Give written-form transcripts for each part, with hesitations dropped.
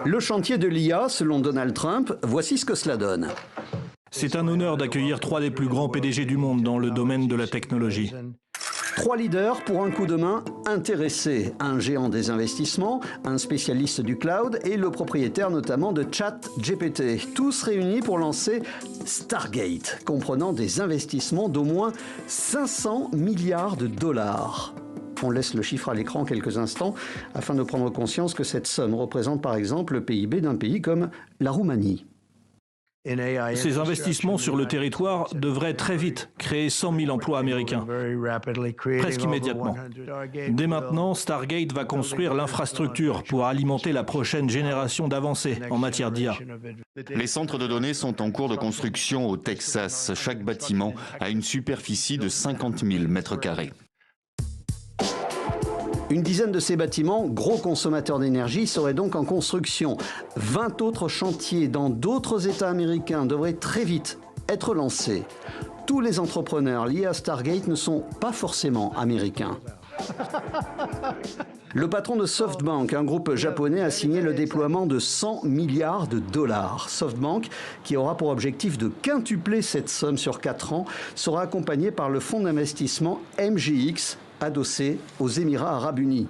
Le chantier de l'IA, selon Donald Trump, voici ce que cela donne. C'est un honneur d'accueillir 3 des plus grands PDG du monde dans le domaine de la technologie. 3 leaders pour un coup de main intéressé. Un géant des investissements, un spécialiste du cloud et le propriétaire notamment de ChatGPT. Tous réunis pour lancer Stargate, comprenant des investissements d'au moins 500 milliards de dollars. On laisse le chiffre à l'écran quelques instants afin de prendre conscience que cette somme représente par exemple le PIB d'un pays comme la Roumanie. Ces investissements sur le territoire devraient très vite créer 100 000 emplois américains, presque immédiatement. Dès maintenant, Stargate va construire l'infrastructure pour alimenter la prochaine génération d'avancées en matière d'IA. Les centres de données sont en cours de construction au Texas. Chaque bâtiment a une superficie de 50 000 mètres carrés. Une dizaine de ces bâtiments, gros consommateurs d'énergie, seraient donc en construction. 20 autres chantiers dans d'autres États américains devraient très vite être lancés. Tous les entrepreneurs liés à Stargate ne sont pas forcément américains. Le patron de SoftBank, un groupe japonais, a signé le déploiement de 100 milliards de dollars. SoftBank, qui aura pour objectif de quintupler cette somme sur 4 ans, sera accompagné par le fonds d'investissement MGX, adossé aux Émirats arabes unis.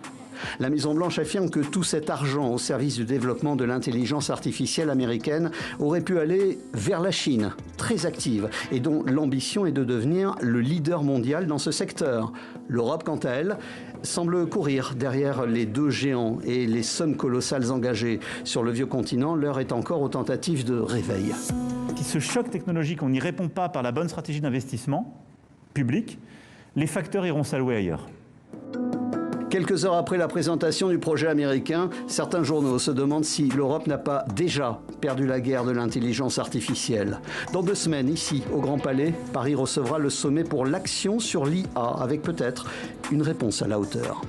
La Maison-Blanche affirme que tout cet argent au service du développement de l'intelligence artificielle américaine aurait pu aller vers la Chine, très active, et dont l'ambition est de devenir le leader mondial dans ce secteur. L'Europe, quant à elle, semble courir derrière les 2 géants et les sommes colossales engagées. Sur le vieux continent, l'heure est encore aux tentatives de réveil. Si ce choc technologique, on n'y répond pas par la bonne stratégie d'investissement public, les facteurs iront s'allouer ailleurs. Quelques heures après la présentation du projet américain, certains journaux se demandent si l'Europe n'a pas déjà perdu la guerre de l'intelligence artificielle. Dans 2 semaines, ici, au Grand Palais, Paris recevra le sommet pour l'action sur l'IA, avec peut-être une réponse à la hauteur.